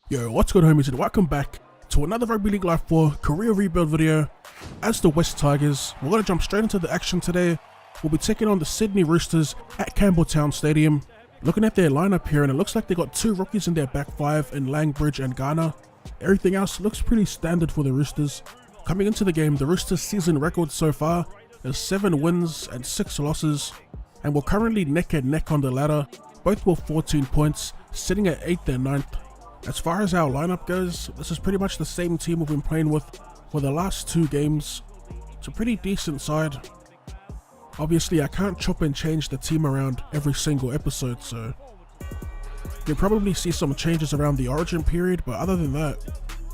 Yo, what's good homies, and welcome back to another Rugby League Live 4 career rebuild video. As the West Tigers, we're going to jump straight into the action today. We'll be taking on the Sydney Roosters at Campbelltown Stadium. Looking at their lineup here, and it looks like they got two rookies in their back five in Langbridge and Garner. Everything else looks pretty standard for the Roosters. Coming into the game, the Roosters' season record so far is 7 wins and 6 losses, and we're currently neck and neck on the ladder, both with 14 points, sitting at 8th and 9th. As far as our lineup goes, this is pretty much the same team we've been playing with for the last 2 games. It's a pretty decent side. Obviously, I can't chop and change the team around every single episode, so you'll probably see some changes around the origin period, but other than that,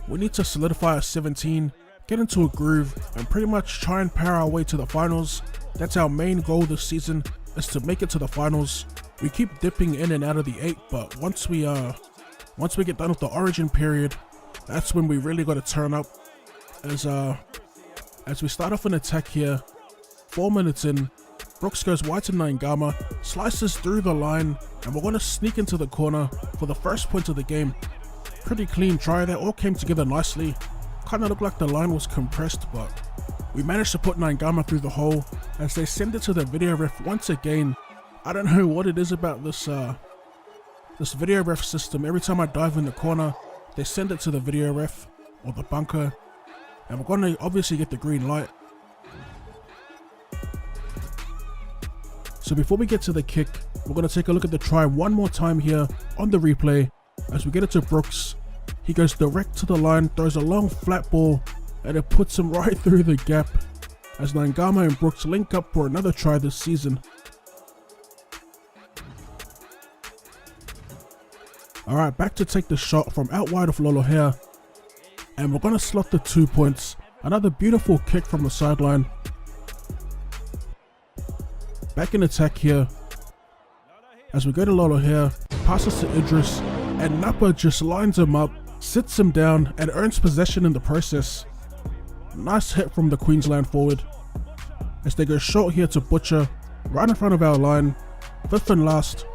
we need to solidify our 17, get into a groove, and pretty much try and power our way to the finals. That's our main goal this season, is to make it to the finals. We keep dipping in and out of the 8, but once we get done with the origin period, that's when we really got to turn up. As we start off an attack here, 4 minutes in, Brooks goes wide to Naingama, slices through the line, and we're going to sneak into the corner for the first point of the game. Pretty clean try, that all came together nicely. Kind of looked like the line was compressed, but we managed to put Naingama through the hole as they send it to the video ref once again. I don't know what it is about this video ref system. Every time I dive in the corner, they send it to the video ref or the bunker, and we're going to obviously get the green light. So before we get to the kick, we're going to take a look at the try one more time here on the replay. As we get it to Brooks, he goes direct to the line, throws a long flat ball, and it puts him right through the gap as Naingama and Brooks link up for another try this season. Alright, back to take the shot from out wide of Lolohea, and we're going to slot the 2 points. Another beautiful kick from the sideline. Back in attack here, as we go to Lolohea, passes to Idris, and Napa just lines him up, sits him down, and earns possession in the process. Nice hit from the Queensland forward. As they go short here to Butcher, right in front of our line, 5th and last.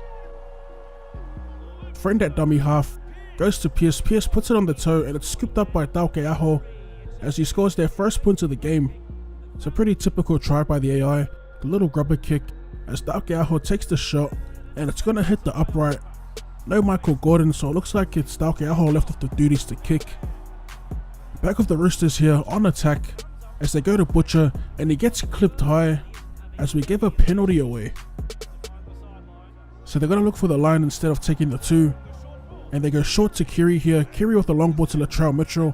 Friend at dummy half, goes to Pierce. Pierce puts it on the toe, and it's scooped up by Taukeaho as he scores their first point of the game. It's a pretty typical try by the AI. A little grubber kick as Taukeaho takes the shot, and it's going to hit the upright. No Michael Gordon, so it looks like it's Taukeaho left with the duties to kick. Back of the Roosters here on attack as they go to Butcher, and he gets clipped high as we give a penalty away. So they're going to look for the line instead of taking the 2, and they go short to Kiri here. Kiri with the long ball to Latrell Mitchell,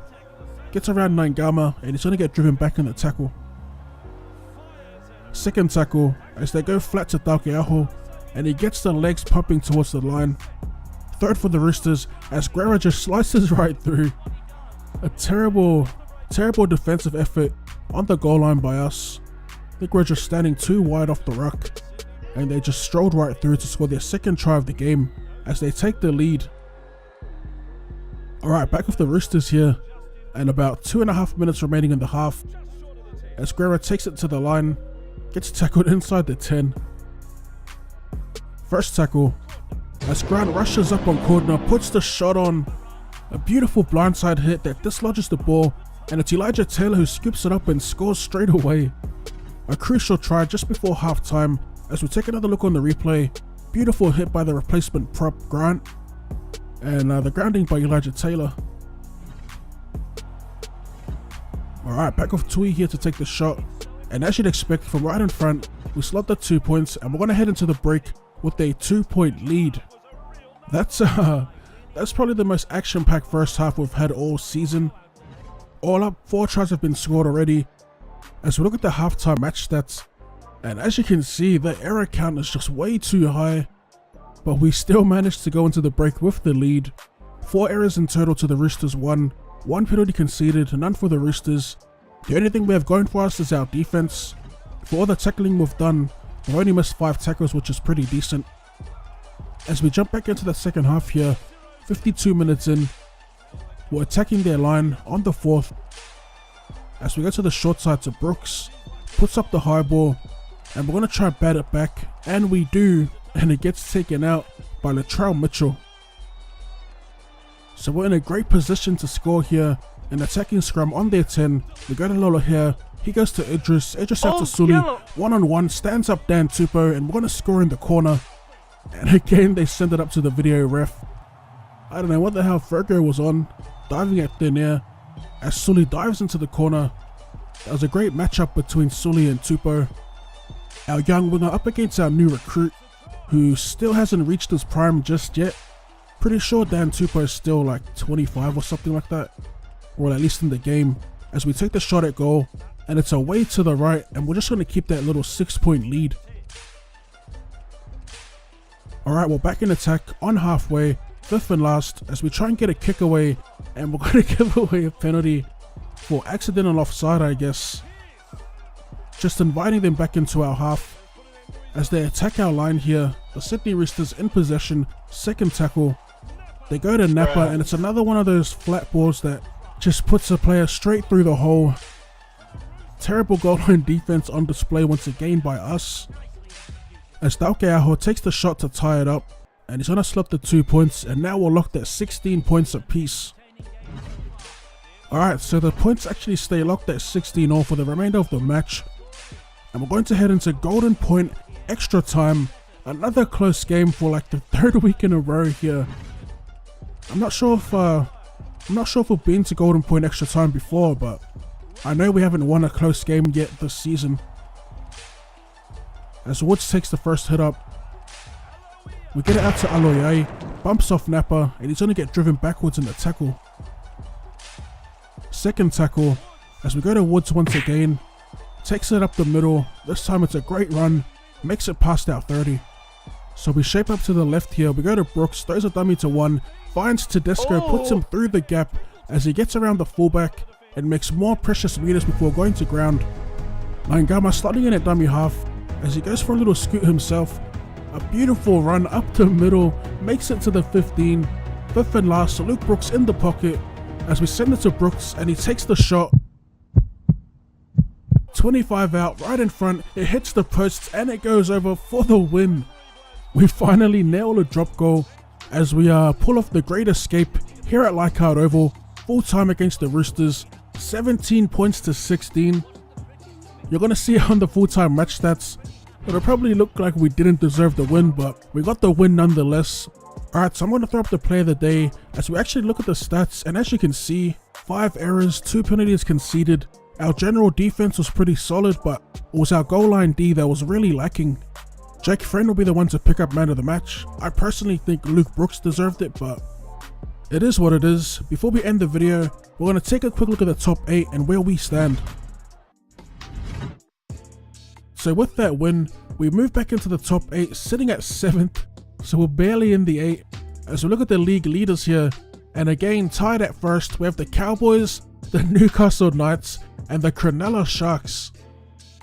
gets around Naingama, and he's going to get driven back in the tackle. Second tackle as they go flat to Taukeaho, and he gets the legs pumping towards the line. Third for the Roosters as Guerra just slices right through. A terrible defensive effort on the goal line by us. I think we're just standing too wide off the ruck, and they just strolled right through to score their second try of the game as they take the lead. Alright, back of the Roosters here, and about 2.5 minutes remaining in the half as Guerra takes it to the line, gets tackled inside the 10. First tackle as Grant rushes up on corner, puts the shot on. A beautiful blindside hit that dislodges the ball, and it's Elijah Taylor who scoops it up and scores straight away. A crucial try just before half time as we take another look on the replay. Beautiful hit by the replacement prop Grant, and the grounding by Elijah Taylor. Alright, back off Tui here to take the shot, and as you'd expect from right in front, we slot the 2 points, and we're going to head into the break with a 2-point lead. That's probably the most action-packed first half we've had all season. All up, 4 tries have been scored already. As we look at the halftime match stats, and as you can see, the error count is just way too high, but we still managed to go into the break with the lead. 4 errors in total to the Roosters 1 penalty conceded, none for the Roosters. The only thing we have going for us is our defense. For all the tackling we've done, we've only missed 5 tackles, which is pretty decent. As we jump back into the second half here, 52 minutes in, we're attacking their line on the 4th. As we go to the short side to Brooks, puts up the high ball, and we're going to try and bat it back, and we do, and it gets taken out by Latrell Mitchell. So we're in a great position to score here. An attacking scrum on their 10. We go to Lolo here. He goes to Idris out to Sully. One-on-one, stands up Dan Tupou, and we're going to score in the corner. And again, they send it up to the video ref. I don't know what the hell Fergo was on, diving at thin air, as Sully dives into the corner. That was a great matchup between Sully and Tupou. Our young winger up against our new recruit, who still hasn't reached his prime just yet. Pretty sure Dan Tupou is still like 25 or something like that, or at least in the game, as we take the shot at goal, and it's away to the right, and we're just going to keep that little 6-point lead. Alright, we're back in attack on halfway, 5th and last, as we try and get a kick away, and we're going to give away a penalty for accidental offside, I guess. Just inviting them back into our half. As they attack our line here, the Sydney Roosters in possession, 2nd tackle. They go to Napa, and it's another one of those flat balls that just puts a player straight through the hole. Terrible goal line defense on display once again by us. As Daukeaho takes the shot to tie it up, and he's going to slip the 2 points, and now we're locked at 16 points apiece. Alright, so the points actually stay locked at 16 all for the remainder of the match. And we're going to head into Golden Point extra time. Another close game for like the 3rd week in a row here. I'm not sure if we've been to Golden Point extra time before, but I know we haven't won a close game yet this season. As Woods takes the first hit up, we get it out to Aloiai, bumps off Napa, and he's going to get driven backwards in the tackle. 2nd tackle, as we go to Woods once again, takes it up the middle. This time it's a great run, makes it past our 30. So we shape up to the left here, we go to Brooks, throws a dummy to 1, finds Tedesco, puts him through the gap as he gets around the fullback and makes more precious meters before going to ground. Langama sliding in at dummy half as he goes for a little scoot himself. A beautiful run up the middle, makes it to the 15. 5th and last, Luke Brooks in the pocket as we send it to Brooks and he takes the shot. 25 out, right in front, it hits the posts and it goes over for the win. We finally nail a drop goal as we pull off the great escape here at Leichhardt Oval, full time against the Roosters, 17 points to 16. You're going to see it on the full-time match stats. It'll probably look like we didn't deserve the win, but we got the win nonetheless. Alright, so I'm going to throw up the play of the day as we actually look at the stats, and as you can see, 5 errors, 2 penalties conceded. Our general defense was pretty solid, but it was our goal line D that was really lacking. Jake Friend will be the one to pick up man of the match. I personally think Luke Brooks deserved it, but it is what it is. Before we end the video, we're going to take a quick look at the top 8 and where we stand. So with that win, we move back into the top 8, sitting at 7th, so we're barely in the 8. As we look at the league leaders here, and again tied at first, we have the Cowboys, the Newcastle Knights, and the Cronulla Sharks.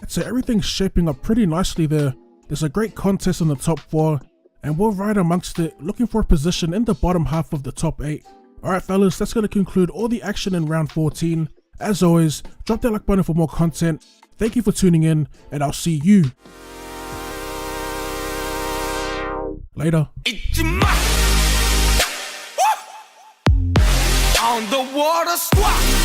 So everything's shaping up pretty nicely there. There's a great contest in the top 4, and we're right amongst it, looking for a position in the bottom half of the top 8. Alright fellas, that's going to conclude all the action in round 14. As always, drop that like button for more content. Thank you for tuning in, and I'll see you later. On the water squad.